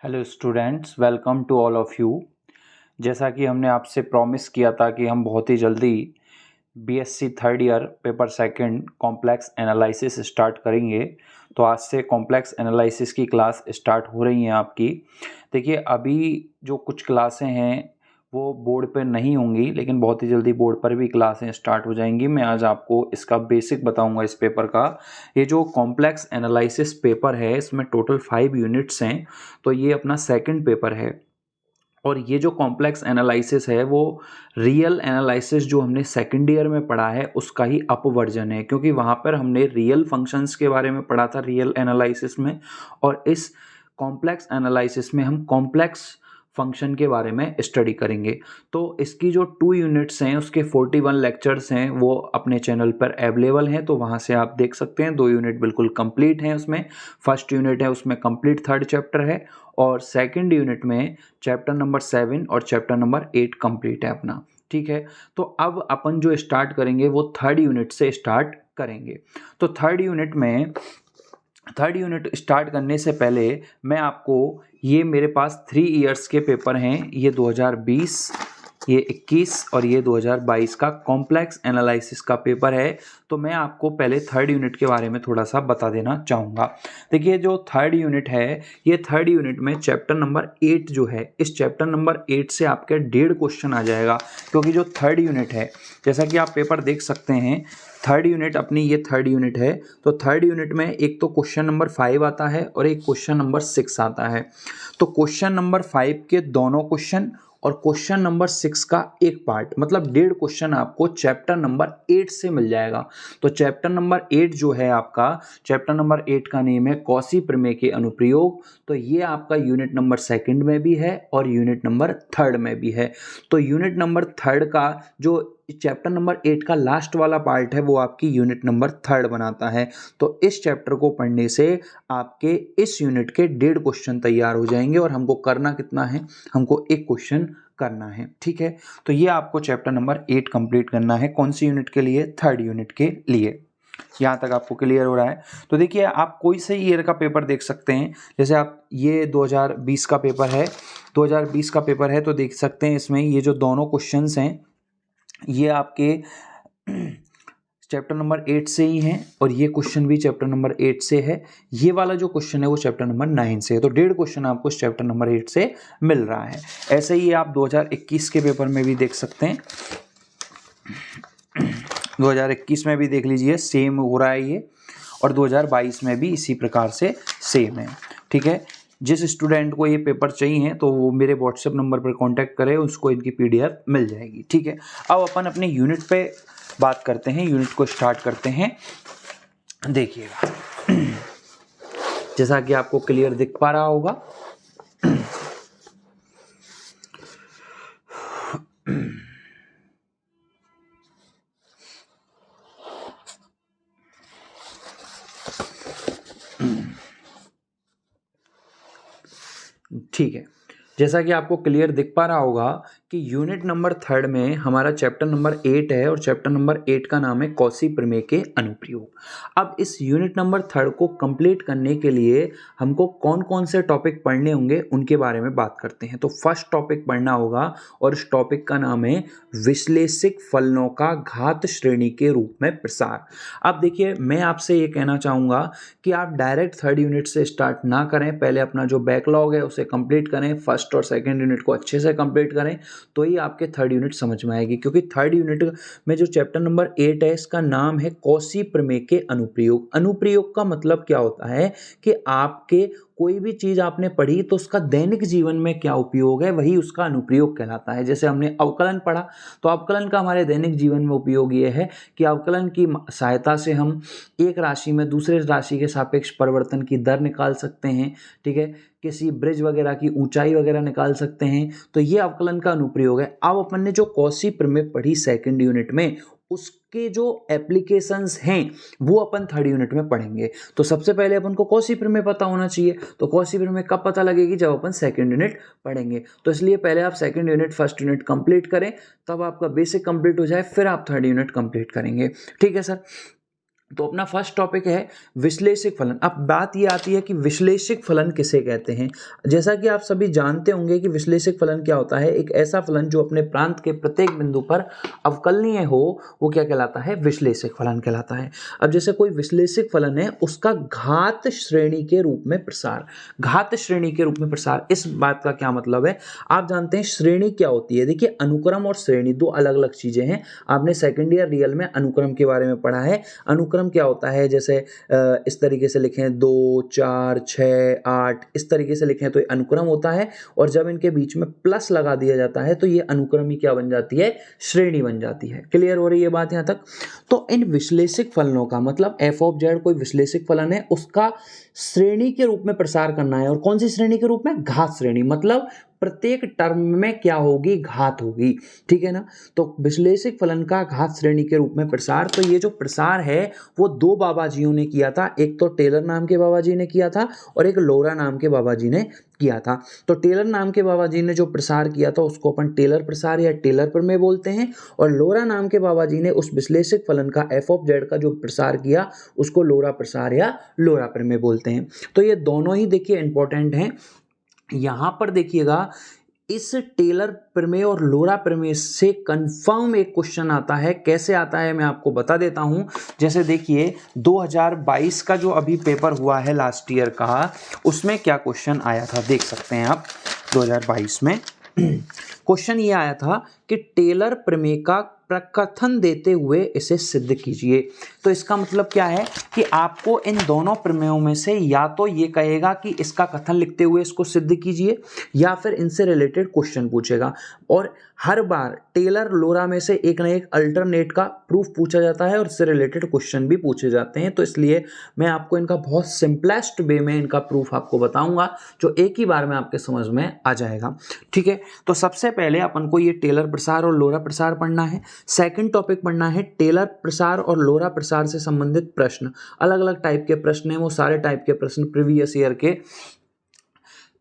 Hello students, welcome to all of you. जैसा कि हमने आपसे प्रॉमिस किया था कि हम बहुत ही जल्दी BSc third year paper second complex analysis start करेंगे। तो आज से कॉम्प्लेक्स एनालिसिस की क्लास स्टार्ट हो रही हैं आपकी। देखिए, अभी जो कुछ क्लासें हैं वो बोर्ड पे नहीं होंगी, लेकिन बहुत ही जल्दी बोर्ड पर भी क्लासें स्टार्ट हो जाएंगी। मैं आज आपको इसका बेसिक बताऊंगा इस पेपर का। ये जो कॉम्प्लेक्स एनालिसिस पेपर है, इसमें टोटल 5 यूनिट्स हैं। तो ये अपना सेकंड पेपर है। और ये जो कॉम्प्लेक्स एनालिसिस है वो रियल एनालिसिस जो हमने सेकंड ईयर में पढ़ा है उसका ही अप वर्जन है, क्योंकि वहाँ पर हमने रियल फंक्शंस के बारे में पढ़ा था रियल एनालिसिस में। और इस कॉम्प्लेक्स एनालिसिस में हम कॉम्प्लेक्स फंक्शन के बारे में स्टडी करेंगे। तो इसकी जो 2 यूनिट्स हैं उसके 41 लेक्चर्स हैं, वो अपने चैनल पर अवेलेबल हैं, तो वहाँ से आप देख सकते हैं। 2 यूनिट बिल्कुल कंप्लीट हैं उसमें। फर्स्ट यूनिट है उसमें कंप्लीट थर्ड चैप्टर है, और सेकंड यूनिट में चैप्टर नंबर 7 और चैप्टर नंबर 8 कंप्लीट है अपना। ठीक है, तो अब अपन जो स्टार्ट करेंगे वो थर्ड यूनिट से स्टार्ट करेंगे। तो थर्ड यूनिट स्टार्ट करने से पहले मैं आपको, ये मेरे पास 3 इयर्स के पेपर हैं, ये 2020, ये 21 और ये 2022 का कॉम्प्लेक्स एनालिसिस का पेपर है। तो मैं आपको पहले थर्ड यूनिट के बारे में थोड़ा सा बता देना चाहूँगा। देखिए, जो थर्ड यूनिट है, ये थर्ड यूनिट में चैप्टर नंबर 8 जो है, इस चैप्टर नंबर 8 से आपके 1.5 क्वेश्चन आ जाएगा। क्योंकि जो थर्ड यूनिट है, जैसा कि आप पेपर देख सकते हैं, थर्ड यूनिट अपनी ये थर्ड यूनिट है। तो थर्ड यूनिट में एक तो क्वेश्चन नंबर 5 आता है और एक क्वेश्चन नंबर 6 आता है। तो क्वेश्चन नंबर 5 के दोनों क्वेश्चन और क्वेश्चन नंबर 6 का एक पार्ट, मतलब 1.5 क्वेश्चन आपको चैप्टर नंबर 8 से मिल जाएगा। तो चैप्टर नंबर 8 जो है आपका, चैप्टर नंबर 8 का नेम है कॉची प्रमेय के अनुप्रयोग। तो ये आपका यूनिट नंबर 2 में भी है और यूनिट नंबर 3 में भी है। तो यूनिट नंबर 3 का जो चैप्टर नंबर 8 का लास्ट वाला पार्ट है वो आपकी यूनिट नंबर 3 बनाता है। तो इस चैप्टर को पढ़ने से आपके इस यूनिट के 1.5 क्वेश्चन तैयार हो जाएंगे, और हमको करना कितना है, हमको एक क्वेश्चन करना है। ठीक है, तो ये आपको चैप्टर नंबर 8 कंप्लीट करना है। कौन सी यूनिट के लिए? थर्ड यूनिट के लिए। यहाँ तक आपको क्लियर हो रहा है? तो देखिए, आप कोई से ईयर का पेपर देख सकते हैं। जैसे आप ये 2020 का पेपर है, 2020 का पेपर है, तो देख सकते हैं इसमें ये जो दोनों क्वेश्चंस हैं ये आपके चैप्टर नंबर 8 से ही हैं, और ये क्वेश्चन भी चैप्टर नंबर 8 से है। ये वाला जो क्वेश्चन है वो चैप्टर नंबर 9 से है। तो 1.5 क्वेश्चन आपको इस चैप्टर नंबर 8 से मिल रहा है। ऐसे ही आप 2021 के पेपर में भी देख सकते हैं। 2021 में भी देख लीजिए, सेम हो रहा है ये, और 2022 में भी इसी प्रकार से सेम है। ठीक है, जिस स्टूडेंट को ये पेपर चाहिए तो वो मेरे व्हाट्सएप नंबर पर कांटेक्ट करे, उसको इनकी PDF मिल जाएगी। ठीक है, अब अपन अपने यूनिट पे बात करते हैं, यूनिट को स्टार्ट करते हैं। देखिएगा, जैसा कि आपको क्लियर दिख पा रहा होगा, ठीक है, जैसा कि आपको क्लियर दिख पा रहा होगा कि यूनिट नंबर 3 में हमारा चैप्टर नंबर 8 है, और चैप्टर नंबर 8 का नाम है कॉची प्रमेय के अनुप्रयोग। अब इस यूनिट नंबर 3 को कंप्लीट करने के लिए हमको कौन कौन से टॉपिक पढ़ने होंगे उनके बारे में बात करते हैं। तो फर्स्ट टॉपिक पढ़ना होगा, और इस टॉपिक का नाम है विश्लेषिक फलनों का घात श्रेणी के रूप में प्रसार। अब देखिए, मैं आपसे ये कहना चाहूँगा कि आप डायरेक्ट थर्ड यूनिट से स्टार्ट ना करें, पहले अपना जो बैकलॉग है उसे कंप्लीट करें, फर्स्ट और सेकंड यूनिट को अच्छे से कंप्लीट करें, तो ही आपके थर्ड यूनिट समझ में आएगी। क्योंकि थर्ड यूनिट में जो चैप्टर नंबर 8 है, इसका नाम है कॉची प्रमेय के अनुप्रयोग। अनुप्रयोग का मतलब क्या होता है कि आपके कोई भी चीज आपने पढ़ी तो उसका दैनिक जीवन में क्या उपयोग है, वही उसका अनुप्रयोग कहलाता है। जैसे हमने अवकलन पढ़ा, तो अवकलन का हमारे दैनिक जीवन में उपयोग ये है कि अवकलन की सहायता से हम एक राशि में दूसरे राशि के सापेक्ष परिवर्तन की दर निकाल सकते हैं। ठीक है, किसी ब्रिज वगैरह की ऊंचाई वगैरह निकाल सकते हैं। तो ये अवकलन का अनुप्रयोग है। अब अपन ने जो कॉची प्रमेय पढ़ी सेकंड यूनिट में, उसके जो एप्लीकेशंस हैं वो अपन थर्ड यूनिट में पढ़ेंगे। तो सबसे पहले अपन को कॉची प्रमेय पता होना चाहिए। तो कॉची प्रमेय कब पता लगेगी? जब अपन सेकंड यूनिट पढ़ेंगे। तो इसलिए पहले आप second unit first unit complete करें, तब आपका बेसिक कंप्लीट हो जाए, फिर आप थर्ड यूनिट कंप्लीट करेंगे। ठीक है सर। तो अपना फर्स्ट टॉपिक है विश्लेषिक फलन। अब बात ये आती है कि विश्लेषिक फलन किसे कहते हैं। जैसा कि आप सभी जानते होंगे कि विश्लेषिक फलन क्या होता है, एक ऐसा फलन जो अपने प्रांत के प्रत्येक बिंदु पर अवकलनीय हो, वो क्या कहलाता है, विश्लेषिक फलन कहलाता है। अब जैसे कोई विश्लेषिक फलन है, उसका घात श्रेणी के रूप में प्रसार, घात श्रेणी के रूप में प्रसार, इस बात का क्या मतलब है, आप जानते हैं श्रेणी क्या होती है। देखिए अनुक्रम और श्रेणी दो अलग अलग चीजें हैं। आपने सेकेंड ईयर रियल में अनुक्रम के बारे में पढ़ा है। अनुक्रम क्या होता है, जैसे इस तरीके से लिखें 2 4 6 8, इस तरीके से लिखें तो ये अनुक्रम होता है, और जब इनके बीच में प्लस लगा दिया जाता है तो ये अनुक्रम ही क्या बन जाती है, श्रेणी बन जाती है। क्लियर हो रही है बात यहां तक। तो इन विश्लेषिक फलनों का मतलब एफ ऑफ जेड कोई विश्लेषिक फलन है, उसका श्रेणी के रूप में प्रसार करना है। और कौन सी श्रेणी के रूप में, घात श्रेणी, मतलब प्रत्येक टर्म में क्या होगी, घात होगी, ठीक है ना। तो विश्लेषिक फलन का घात श्रेणी के रूप में प्रसार, तो ये जो प्रसार है वो दो बाबाजियों ने किया था, एक तो टेलर नाम के बाबाजी ने किया था और एक लोरा नाम के बाबाजी ने किया था। तो टेलर नाम के बाबाजी ने जो प्रसार किया था उसको अपन टेलर प्रसार या टेलर प्रमेय बोलते हैं, और लोरा नाम के बाबाजी ने उस विश्लेषिक फलन का एफ ऑफ जेड का जो प्रसार किया उसको लोरा प्रसार या लोरा प्रमेय बोलते हैं। तो ये दोनों ही देखिए इंपॉर्टेंट हैं। यहां पर देखिएगा इस टेलर प्रमेय और लोरा प्रमेय से कंफर्म एक क्वेश्चन आता है। कैसे आता है मैं आपको बता देता हूं। जैसे देखिए 2022 का जो अभी पेपर हुआ है लास्ट ईयर का, उसमें क्या क्वेश्चन आया था देख सकते हैं आप। 2022 में क्वेश्चन ये आया था कि टेलर प्रमेय का प्रकथन देते हुए इसे सिद्ध कीजिए। तो इसका मतलब क्या है कि आपको इन दोनों प्रमेयों में से या तो ये कहेगा कि इसका कथन लिखते हुए इसको सिद्ध कीजिए, या फिर इनसे रिलेटेड क्वेश्चन पूछेगा। और हर बार टेलर लोरा में से एक ना एक अल्टरनेट का प्रूफ पूछा जाता है और इससे रिलेटेड क्वेश्चन भी पूछे जाते हैं। तो इसलिए मैं आपको इनका बहुत सिंपलेस्ट वे में इनका प्रूफ आपको बताऊंगा, जो एक ही बार में आपके समझ में आ जाएगा, ठीक है। तो सबसे पहले अपन को ये टेलर प्रसार और लोरा प्रसार पढ़ना है। सेकंड टॉपिक पढ़ना है टेलर प्रसार और लोरा प्रसार से संबंधित प्रश्न। अलग अलग टाइप के प्रश्न हैं, वो सारे टाइप के प्रश्न प्रीवियस ईयर के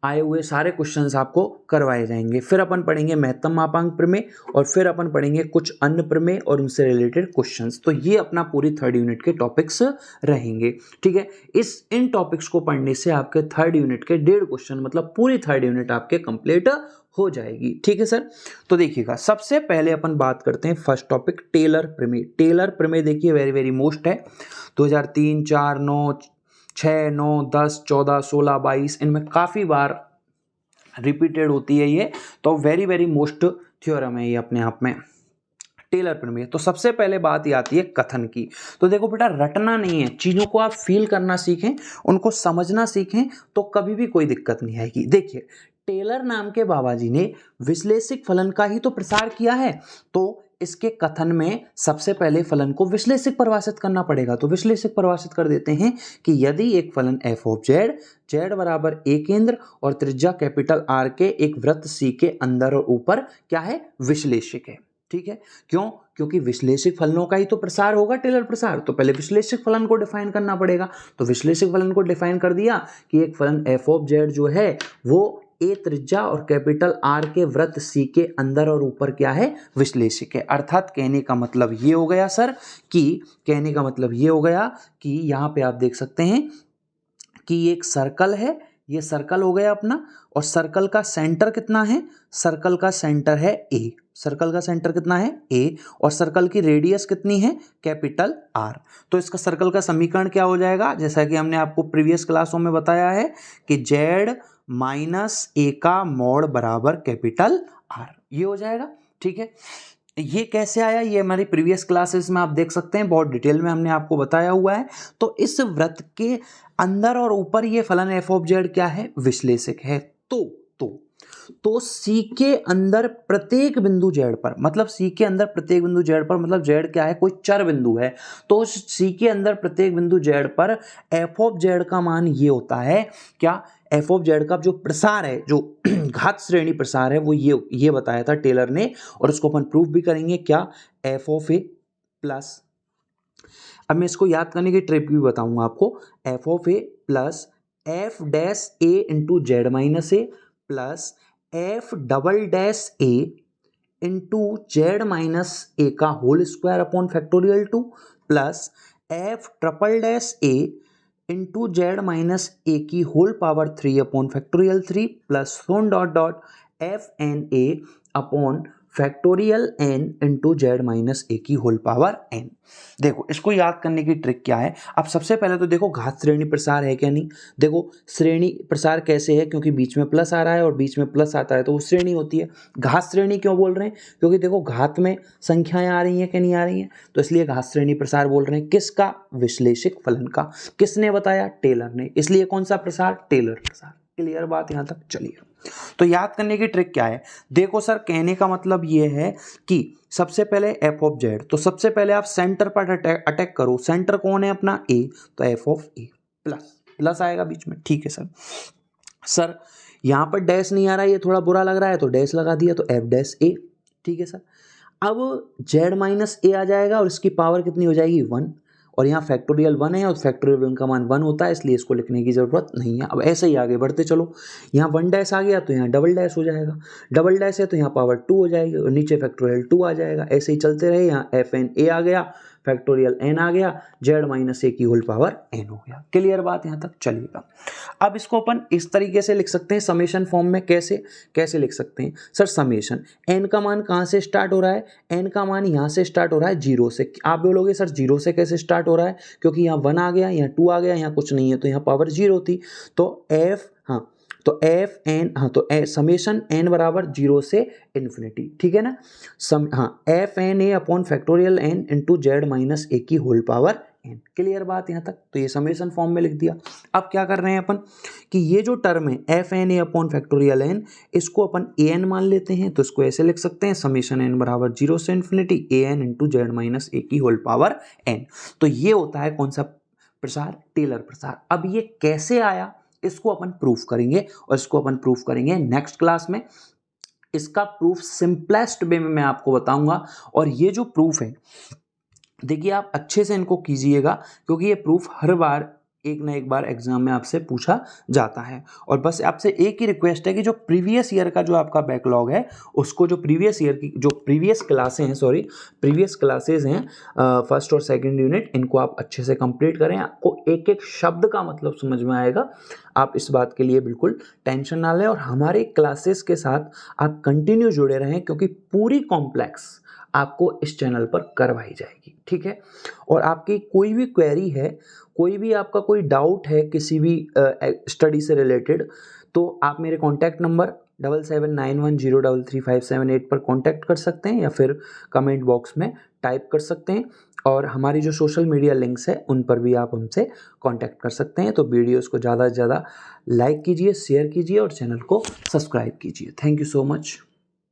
आए हुए सारे क्वेश्चंस आपको करवाए जाएंगे। फिर अपन पढ़ेंगे महत्तम मापांक प्रमेय, और फिर अपन पढ़ेंगे कुछ अन्य प्रमेय और उनसे रिलेटेड क्वेश्चंस। तो ये अपना पूरी थर्ड यूनिट के टॉपिक्स रहेंगे, ठीक है। इन टॉपिक्स को पढ़ने से आपके थर्ड यूनिट के 1.5 क्वेश्चन, मतलब पूरी थर्ड यूनिट आपके कंप्लीट हो जाएगी, ठीक है सर। तो देखिएगा सबसे पहले अपन बात करते हैं फर्स्ट टॉपिक टेलर प्रमेय। टेलर प्रमेय देखिए वेरी वेरी मोस्ट है। 2003, 4, 9, 6, 9, 10, 14, 16, 22 इनमें काफ़ी बार रिपीटेड होती है ये। तो वेरी वेरी मोस्ट थ्योरम है ये अपने आप में, टेलर प्रमेय। तो सबसे पहले बात ये आती है कथन की। तो देखो बेटा, रटना नहीं है, चीज़ों को आप फील करना सीखें, उनको समझना सीखें, तो कभी भी कोई दिक्कत नहीं आएगी। देखिए टेलर नाम के बाबाजी ने विश्लेषिक फलन का ही तो प्रसार किया है, तो इसके कथन में सबसे पहले फलन को विश्लेषिक परिभाषित करना पड़ेगा। तो विश्लेषिक परिभाषित कर देते हैं कि यदि एक फलन एफ ऑफ जेड, जेड बराबर ए केंद्र और त्रिज्या कैपिटल आर के एक वृत्त सी के अंदर और ऊपर क्या है, विश्लेषिक है, ठीक है। क्यों? क्योंकि विश्लेषिक फलनों का ही तो प्रसार होगा, टेलर प्रसार। तो पहले विश्लेषिक फलन को डिफाइन करना पड़ेगा। तो विश्लेषिक फलन को डिफाइन कर दिया कि एक फलन एफ ऑफ जेड जो है वो ए त्रिज्या और कैपिटल आर के वृत्त सी के अंदर और ऊपर क्या है, विश्लेषिक है। अर्थात कहने का मतलब ये हो गया सर कि यहाँ पे आप देख सकते हैं कि ये एक सर्कल है, ये सर्कल हो गया अपना, और सर्कल का सेंटर कितना है, सर्कल का सेंटर है ए, सर्कल का सेंटर कितना है ए, और सर्कल की रेडियस कितनी है, कैपिटल आर। तो इसका सर्कल का समीकरण क्या हो जाएगा, जैसा कि हमने आपको प्रीवियस क्लासों में बताया है कि जेड माइनस ए का मॉड बराबर कैपिटल आर, ये हो जाएगा, ठीक है। ये कैसे आया, ये हमारी प्रीवियस क्लासेस में आप देख सकते हैं, बहुत डिटेल में हमने आपको बताया हुआ है। तो इस वृत्त के अंदर और ऊपर ये फलन एफ ऑफ जेड क्या है, विश्लेषिक है। तो सी के अंदर प्रत्येक बिंदु जेड पर, मतलब सी के अंदर प्रत्येक बिंदु जेड पर, मतलब जेड क्या है, कोई चर बिंदु है। तो सी के अंदर प्रत्येक बिंदु जेड पर एफ ऑफ जेड का मान ये होता है क्या, एफ ऑफ जेड का जो प्रसार है, जो घात श्रेणी प्रसार है, वो ये बताया था टेलर ने, और उसको अपन प्रूफ भी करेंगे क्या, एफ ऑफ ए प्लस, अब मैं इसको याद करने की ट्रिक भी बताऊंगा आपको, F of A plus F dash A into Z minus A plus F double dash A into Z minus A का whole square upon factorial 2 plus F triple dash A into Z minus A की whole power 3 upon factorial 3 plus so on dot dot F N A upon factorial n into Z minus A की whole power n। देखो इसको याद करने की trick क्या है। अब सबसे पहले तो देखो घात श्रेणी प्रसार है क्या नहीं। देखो श्रेणी प्रसार कैसे है, क्योंकि बीच में प्लस आ रहा है और बीच में प्लस आता है तो वो श्रेणी होती है। घात श्रेणी क्यों बोल रहे हैं, क्योंकि देखो घात में संख्याएं आ रही हैं कि नहीं आ रही हैं, तो इसलिए घात श्रेणी प्रसार बोल रहे हैं। किसका, विश्लेषिक फलन का। किसने बताया, टेलर ने, इसलिए कौन सा प्रसार, टेलर प्रसार। क्लियर बात यहां तक। चलिए तो याद करने की ट्रिक क्या है। देखो सर कहने का मतलब ये है कि सबसे पहले एफ ऑफ जेड, तो सबसे पहले आप सेंटर पर अटैक करो। सेंटर कौन है अपना, ए, तो F of A plus plus आएगा बीच में। ठीक है सर यहां पर डैश नहीं आ रहा है, ये थोड़ा बुरा लग रहा है तो डैश लगा दिया, तो एफ डैश ए। ठीक है सर, अब जेड माइनस ए आ जाएगा और इसकी पावर कितनी हो जाएगी, 1, और यहाँ फैक्टोरियल 1 है और फैक्टोरियल 1 का मान 1 होता है, इसलिए इसको लिखने की ज़रूरत नहीं है। अब ऐसे ही आगे बढ़ते चलो, यहाँ 1 डैश आ गया तो यहाँ डबल डैश हो जाएगा, डबल डैश है तो यहाँ पावर 2 हो जाएगी और नीचे फैक्टोरियल 2 आ जाएगा। ऐसे ही चलते रहे, यहाँ एफ एन ए आ गया, फैक्टोरियल n आ गया, जेड माइनस ए की होल पावर n हो गया। क्लियर बात यहाँ तक। चलिएगा अब इसको अपन इस तरीके से लिख सकते हैं समेशन फॉर्म में। कैसे लिख सकते हैं सर, समेशन n का मान कहाँ से स्टार्ट हो रहा है, n का मान यहाँ से स्टार्ट हो रहा है 0 से। आप बोलोगे सर 0 से कैसे स्टार्ट हो रहा है, क्योंकि यहाँ 1 आ गया, यहाँ 2 आ गया, यहाँ कुछ नहीं है तो यहाँ पावर 0 थी, तो F F N summation N बराबर 0 से इन्फिनिटी। ठीक है ना। F N A upon factorial N into Z minus A की होल पावर एन। क्लियर बात यहाँ तक। तो ये समेशन फॉर्म में लिख दिया। अब क्या कर रहे हैं अपन कि ये जो टर्म है F N A upon factorial N, इसको अपन ए एन मान लेते हैं, तो इसको ऐसे लिख सकते हैं समेशन एन बराबर 0 से infinity A N into Z minus A की होल पावर एन। तो ये होता है कौन सा प्रसार, टेलर प्रसार। अब ये कैसे आया इसको अपन प्रूफ करेंगे, और इसको अपन प्रूफ करेंगे नेक्स्ट क्लास में। इसका प्रूफ सिंपलेस्ट वे में मैं आपको बताऊंगा, और ये जो प्रूफ है देखिए आप अच्छे से इनको कीजिएगा, क्योंकि ये प्रूफ हर बार एक ना एक बार एग्जाम में आपसे पूछा जाता है। और बस आपसे एक ही रिक्वेस्ट है कि जो प्रीवियस ईयर का जो आपका बैकलॉग है, उसको जो प्रीवियस ईयर की जो प्रीवियस क्लासेज हैं फर्स्ट और सेकंड यूनिट, इनको आप अच्छे से कंप्लीट करें। आपको एक एक शब्द का मतलब समझ में आएगा। आप इस बात के लिए बिल्कुल टेंशन ना लें, और हमारे क्लासेस के साथ आप कंटिन्यू जुड़े रहें, क्योंकि पूरी कॉम्प्लेक्स आपको इस चैनल पर करवाई जाएगी। ठीक है, और आपकी कोई भी क्वेरी है, कोई भी आपका कोई डाउट है किसी भी स्टडी से रिलेटेड, तो आप मेरे कॉन्टैक्ट नंबर 7791033578 पर कॉन्टैक्ट कर सकते हैं, या फिर कमेंट बॉक्स में टाइप कर सकते हैं, और हमारी जो सोशल मीडिया लिंक्स है उन पर भी आप हमसे कॉन्टैक्ट कर सकते हैं। तो वीडियोस को ज़्यादा से ज़्यादा लाइक कीजिए, शेयर कीजिए और चैनल को सब्सक्राइब कीजिए। Thank you so much.